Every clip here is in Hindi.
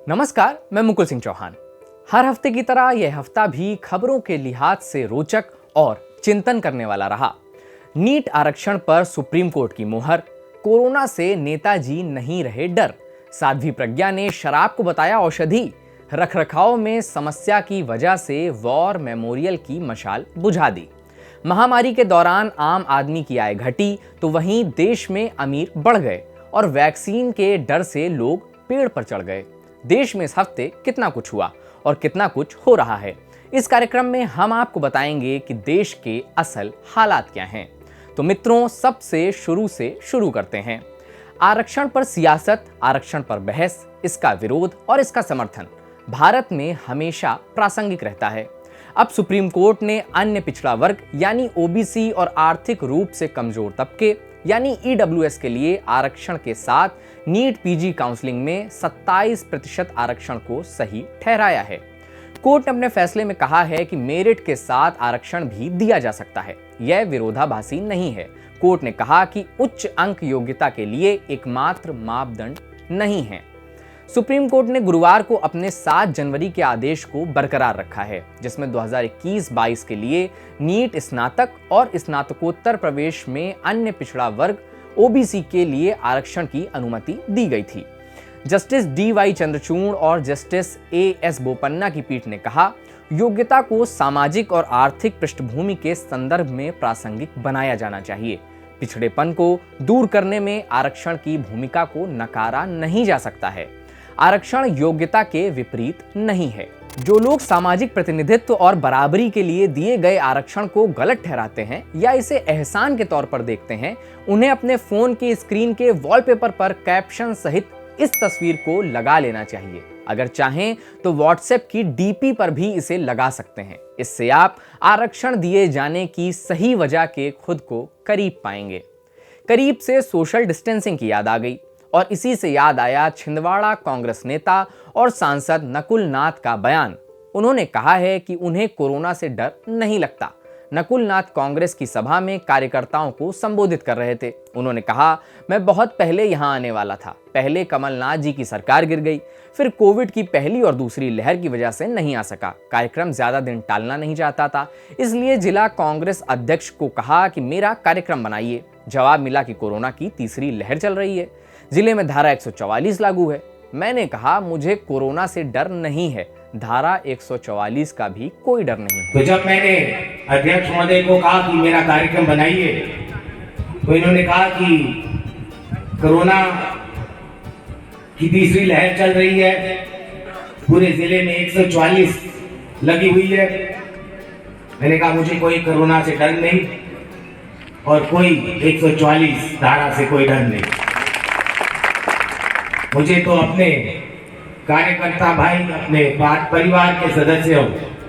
नमस्कार, मैं मुकुल सिंह चौहान। हर हफ्ते की तरह यह हफ्ता भी खबरों के लिहाज से रोचक और चिंतन करने वाला रहा। नीट आरक्षण पर सुप्रीम कोर्ट की मुहर, कोरोना से नेताजी नहीं रहे डर, साध्वी प्रज्ञा ने शराब को बताया औषधि, रखरखाव में समस्या की वजह से वॉर मेमोरियल की मशाल बुझा दी। महामारी के दौरान आम आदमी की आय घटी तो वहीं देश में अमीर बढ़ गए और वैक्सीन के डर से लोग पेड़ पर चढ़ गए। देश में इस हफ्ते कितना कुछ हुआ और कितना कुछ हो रहा है, इस कार्यक्रम में हम आपको बताएंगे कि देश के असल हालात क्या हैं। तो मित्रों, सबसे शुरू करते हैं। आरक्षण पर सियासत, आरक्षण पर बहस, इसका विरोध और इसका समर्थन भारत में हमेशा प्रासंगिक रहता है। अब सुप्रीम कोर्ट ने अन्य पिछड़ा वर्ग यानी ओबीसी और आर्थिक रूप से कमजोर तबके यानी ईडब्ल्यूएस के लिए आरक्षण के साथ नीट पीजी काउंसलिंग में 27% आरक्षण को सही ठहराया है। कोर्ट ने अपने फैसले में कहा है कि मेरिट के साथ आरक्षण भी दिया जा सकता है। यह विरोधाभासी नहीं है। कोर्ट ने कहा कि उच्च अंक योग्यता के लिए एकमात्र मापदंड नहीं है। सुप्रीम कोर्ट ने गुरुवार को अपने 7 जनवरी के आदेश को बरकरार रखा है, जिसमें 2021-22 के लिए नीट स्नातक और स्नातकोत्तर प्रवेश में अन्य पिछड़ा वर्ग ओबीसी के लिए आरक्षण की अनुमति दी गई थी। Justice D.Y.. चंद्रचूड़ और जस्टिस ए.एस. बोपन्ना की पीठ ने कहा, योग्यता को सामाजिक और आर्थिक पृष्ठभूमि के संदर्भ में प्रासंगिक बनाया जाना चाहिए। पिछड़ेपन को दूर करने में आरक्षण की भूमिका को नकारा नहीं जा सकता है। आरक्षण योग्यता के विपरीत नहीं है। जो लोग सामाजिक प्रतिनिधित्व और बराबरी के लिए दिए गए आरक्षण को गलत ठहराते हैं या इसे एहसान के तौर पर देखते हैं, उन्हें अपने फोन की स्क्रीन के वॉलपेपर पर कैप्शन सहित इस तस्वीर को लगा लेना चाहिए। अगर चाहें तो व्हाट्सएप की डीपी पर भी इसे लगा सकते हैं। इससे आप आरक्षण दिए जाने की सही वजह के खुद को करीब पाएंगे। करीब से सोशल डिस्टेंसिंग की याद आ गई और इसी से याद आया छिंदवाड़ा कांग्रेस नेता और सांसद नकुल नाथ का बयान। उन्होंने कहा है कि उन्हें कोरोना से डर नहीं लगता। नकुल नाथ कांग्रेस की सभा में कार्यकर्ताओं को संबोधित कर रहे थे। उन्होंने कहा, मैं बहुत पहले यहां आने वाला था। पहले कमलनाथ जी की सरकार गिर गई, फिर कोविड की पहली और दूसरी लहर की वजह से नहीं आ सका। कार्यक्रम ज्यादा दिन टालना नहीं चाहता था, इसलिए जिला कांग्रेस अध्यक्ष को कहा कि मेरा कार्यक्रम बनाइए। जवाब मिला कि कोरोना की तीसरी लहर चल रही है, जिले में धारा 144 लागू है। मैंने कहा, मुझे कोरोना से डर नहीं है, धारा 144 का भी कोई डर नहीं है। तो जब मैंने अध्यक्ष महोदय को कहा कि मेरा कार्यक्रम बनाइए, तो इन्होंने कहा कि कोरोना की तीसरी लहर चल रही है, पूरे जिले में 144 लगी हुई है। मैंने कहा, मुझे कोई कोरोना से डर नहीं और कोई 144 धारा से कोई डर नहीं। मुझे तो अपने कार्यकर्ता भाई, अपने परिवार के सदस्यों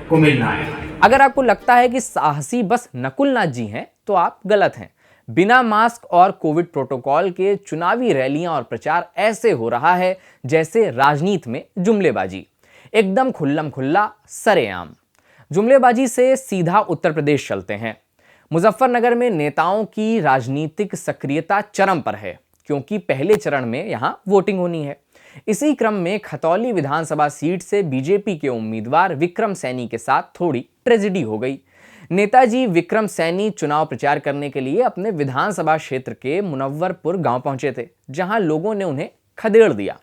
को मिलना है। अगर आपको लगता है कि साहसी बस नकुल नाथ जी हैं, तो आप गलत हैं। बिना मास्क और कोविड प्रोटोकॉल के चुनावी रैलियां और प्रचार ऐसे हो रहा है जैसे राजनीति में जुमलेबाजी, एकदम खुल्लम खुल्ला, सरेआम। जुमलेबाजी से सीधा उत्तर प्रदेश चलते हैं। मुजफ्फरनगर में नेताओं की राजनीतिक सक्रियता चरम पर है, क्योंकि पहले चरण में यहां वोटिंग होनी है। इसी क्रम में खतौली विधानसभा सीट से बीजेपी के उम्मीदवार विक्रम सैनी के साथ थोड़ी ट्रेजेडी हो गई। नेताजी विक्रम सैनी चुनाव प्रचार करने के लिए अपने विधानसभा क्षेत्र के मुनव्वरपुर गांव पहुंचे थे, जहां लोगों ने उन्हें खदेड़ दिया।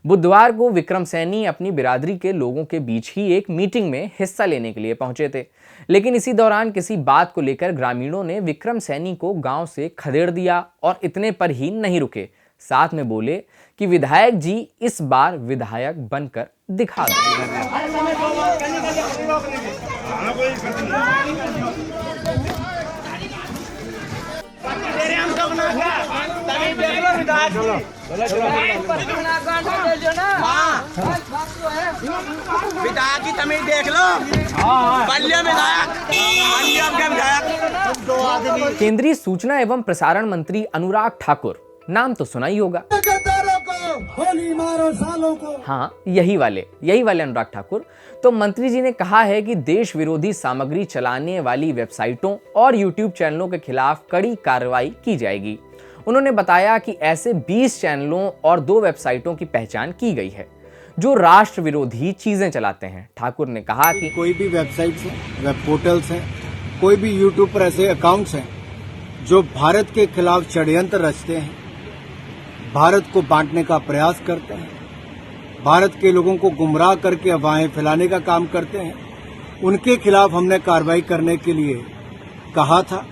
बुधवार को विक्रम सैनी अपनी बिरादरी के लोगों के बीच ही एक मीटिंग में हिस्सा लेने के लिए पहुंचे थे, लेकिन इसी दौरान किसी बात को लेकर ग्रामीणों ने विक्रम सैनी को गांव से खदेड़ दिया और इतने पर ही नहीं रुके, साथ में बोले कि विधायक जी इस बार विधायक बनकर दिखा दो। विधायक की तमीज देख लो। केंद्रीय सूचना एवं प्रसारण मंत्री अनुराग ठाकुर, नाम तो सुना ही होगा। होली मारो सालों को। हाँ, यही वाले अनुराग ठाकुर। तो मंत्री जी ने कहा है कि देश विरोधी सामग्री चलाने वाली वेबसाइटों और यूट्यूब चैनलों के खिलाफ कड़ी कार्रवाई की जाएगी। उन्होंने बताया कि ऐसे 20 चैनलों और 2 वेबसाइटों की पहचान की गई है जो राष्ट्र विरोधी चीजें चलाते हैं। ठाकुर ने कहा कि कोई भी वेबसाइट्स हैं, वेब पोर्टल्स हैं, कोई भी यूट्यूब पर ऐसे अकाउंट्स हैं जो भारत के खिलाफ षड्यंत्र रचते हैं, भारत को बांटने का प्रयास करते हैं, भारत के लोगों को गुमराह करके अफवाहें फैलाने का काम करते हैं, उनके खिलाफ हमने कार्रवाई करने के लिए कहा था।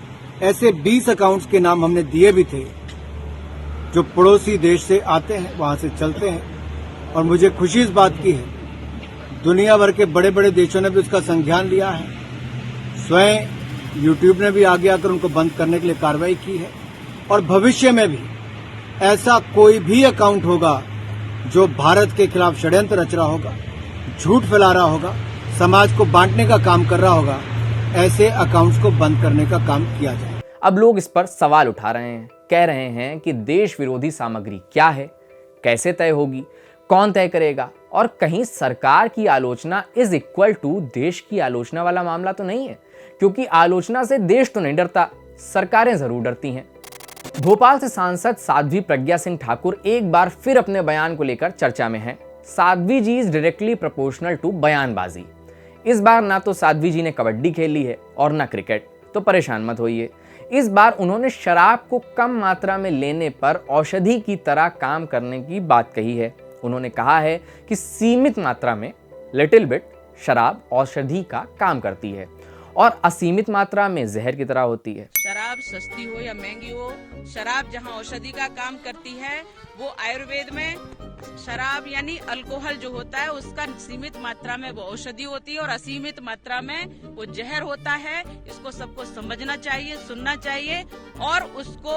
ऐसे 20 अकाउंट्स के नाम हमने दिए भी थे जो पड़ोसी देश से आते हैं, वहां से चलते हैं। और मुझे खुशी इस बात की है, दुनिया भर के बड़े बड़े देशों ने भी उसका संज्ञान लिया है। स्वयं यूट्यूब ने भी आगे आकर उनको बंद करने के लिए कार्रवाई की है। और भविष्य में भी ऐसा कोई भी अकाउंट होगा जो भारत के खिलाफ षड्यंत्र रच रहा होगा, झूठ फैला रहा होगा, समाज को बांटने का काम कर रहा होगा, ऐसे अकाउंट्स को बंद करने का काम किया जाए। अब लोग इस पर सवाल उठा रहे हैं, कह रहे हैं कि देश विरोधी सामग्री क्या है, कैसे तय होगी, कौन तय करेगा, और कहीं सरकार की आलोचना इज इक्वल टू देश की आलोचना वाला मामला तो नहीं है, क्योंकि आलोचना से देश तो नहीं डरता, सरकारें जरूर डरती हैं। भोपाल से सांसद साध्वी प्रज्ञा सिंह ठाकुर एक बार फिर अपने बयान को लेकर चर्चा में हैं। साध्वी जी इज डायरेक्टली प्रोपोर्शनल टू बयानबाजी। इस बार ना तो साध्वी जी ने कबड्डी खेली है और ना क्रिकेट, तो परेशान मत होइए। इस बार उन्होंने शराब को कम मात्रा में लेने पर औषधि की तरह काम करने की बात कही है। उन्होंने कहा है कि सीमित मात्रा में, लिटिल बिट, शराब औषधि का काम करती है और असीमित मात्रा में जहर की तरह होती है। शराब सस्ती हो या महंगी हो, शराब जहां औषधि का काम करती है, वो आयुर्वेद में शराब यानी अल्कोहल जो होता है उसका सीमित मात्रा में वो औषधि होती है और असीमित मात्रा में वो जहर होता है। इसको सबको समझना चाहिए, सुनना चाहिए और उसको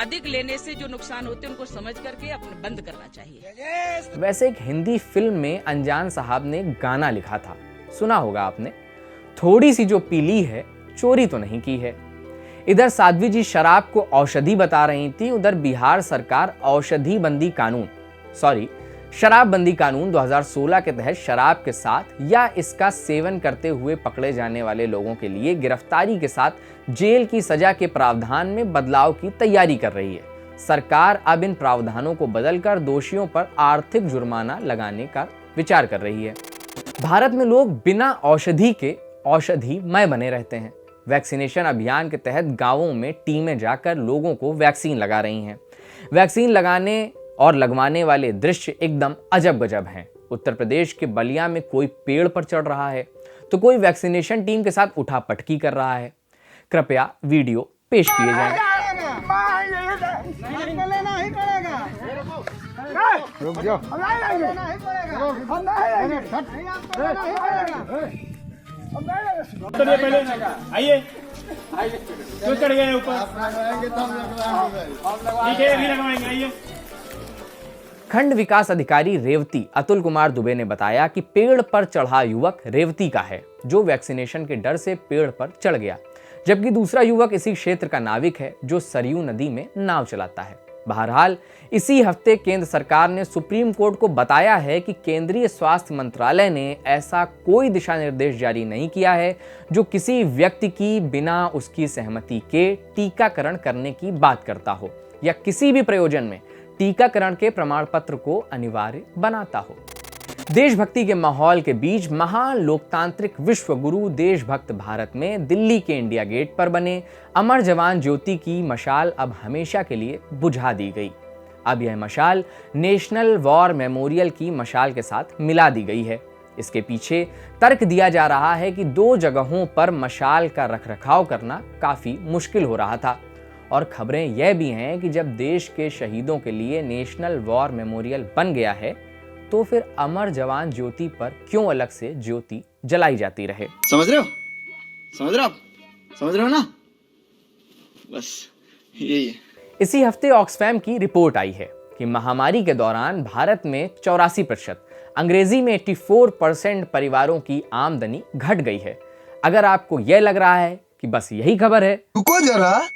अधिक लेने से जो नुकसान होते हैं उनको समझ करके अपने बंद करना चाहिए। वैसे एक हिंदी फिल्म में अनजान साहब ने गाना लिखा था, सुना होगा आपने, थोड़ी सी जो पी ली है चोरी तो नहीं की है। इधर साध्वी जी शराब को औषधि बता रही थी, उधर बिहार सरकार औषधि बंदी कानून, शराबबंदी कानून 2016 के तहत शराब के साथ या इसका सेवन करते हुए पकड़े जाने वाले लोगों के लिए गिरफ्तारी के साथ जेल की सजा के प्रावधान में बदलाव की तैयारी कर रही है। सरकार अब इन प्रावधानों को बदलकर दोषियों पर आर्थिक जुर्माना लगाने का विचार कर रही है। भारत में लोग बिना औषधि के औषधिमय बने रहते हैं। वैक्सीनेशन अभियान के तहत गांवों में टीमें जाकर लोगों को वैक्सीन लगा रही हैं। वैक्सीन लगाने और लगवाने वाले दृश्य एकदम अजब गजब हैं। उत्तर प्रदेश के बलिया में कोई पेड़ पर चढ़ रहा है तो कोई वैक्सीनेशन टीम के साथ उठा पटकी कर रहा है। कृपया वीडियो पेश किए जाएं। रुक जाओ। पहले आइए, क्यों चढ़ गए ऊपर? ठीक है, अभी लगवाएंगे, आइए। खंड विकास अधिकारी रेवती अतुल कुमार दुबे ने बताया कि पेड़ पर चढ़ा युवक रेवती का है, जो वैक्सीनेशन के डर से पेड़ पर चढ़ गया, जबकि दूसरा युवक इसी क्षेत्र का नाविक है जो सरयू नदी में नाव चलाता है। बहरहाल इसी हफ्ते केंद्र सरकार ने सुप्रीम कोर्ट को बताया है कि केंद्रीय स्वास्थ्य मंत्रालय ने ऐसा कोई दिशा निर्देश जारी नहीं किया है जो किसी व्यक्ति की बिना उसकी सहमति के टीकाकरण करने की बात करता हो या किसी भी प्रयोजन में टीकाकरण के प्रमाण पत्र को अनिवार्य बनाता हो। देशभक्ति के माहौल के बीच महान लोकतांत्रिक विश्व गुरु देशभक्त भारत में दिल्ली के इंडिया गेट पर बने अमर जवान ज्योति की मशाल अब हमेशा के लिए बुझा दी गई। अब यह मशाल नेशनल वॉर मेमोरियल की मशाल के साथ मिला दी गई है। इसके पीछे तर्क दिया जा रहा है कि 2 जगहों पर मशाल का रखरखाव करना काफी मुश्किल हो रहा था और खबरें यह भी हैं कि जब देश के शहीदों के लिए नेशनल वॉर मेमोरियल बन गया है तो फिर अमर जवान ज्योति पर क्यों अलग से ज्योति जलाई जाती रहे। समझ रहे हो ना? बस यही है। इसी हफ्ते ऑक्सफैम की रिपोर्ट आई है कि महामारी के दौरान भारत में 84%, अंग्रेजी में 84% परिवारों की आमदनी घट गई है। अगर आपको यह लग रहा है कि बस यही खबर है, रुको जरा,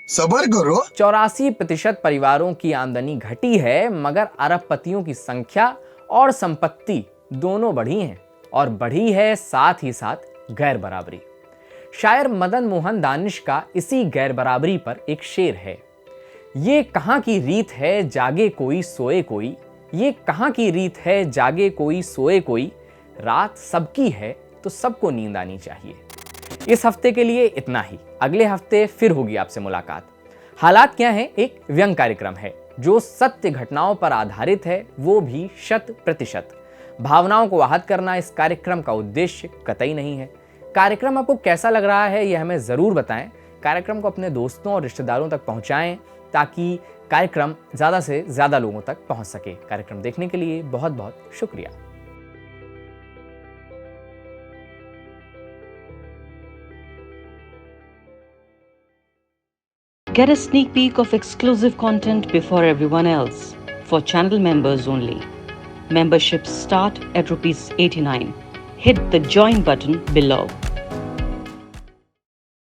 सब्र करो। 84% परिवारों की आमदनी घटी है, मगर अरबपतियों की संख्या और संपत्ति दोनों बढ़ी हैं और बढ़ी है साथ ही साथ गैर बराबरी। शायर मदन मोहन दानिश का इसी गैर बराबरी पर एक शेर है। ये कहां की रीत है, जागे कोई सोए कोई, ये कहाँ की रीत है, जागे कोई सोए कोई, रात सबकी है तो सबको नींद आनी चाहिए। इस हफ्ते के लिए इतना ही। अगले हफ्ते फिर होगी आपसे मुलाकात। हालात क्या है एक व्यंग कार्यक्रम है जो सत्य घटनाओं पर आधारित है, वो भी 100%। भावनाओं को आहत करना इस कार्यक्रम का उद्देश्य कतई नहीं है। कार्यक्रम आपको कैसा लग रहा है यह हमें जरूर बताएं। कार्यक्रम को अपने दोस्तों और रिश्तेदारों तक पहुंचाएं ताकि कार्यक्रम ज्यादा से ज्यादा लोगों तक पहुंच सके। कार्यक्रम देखने के लिए बहुत बहुत शुक्रिया। Get a sneak peek of exclusive content before everyone else. For channel members only. Memberships start at ₹89. Hit the join button below.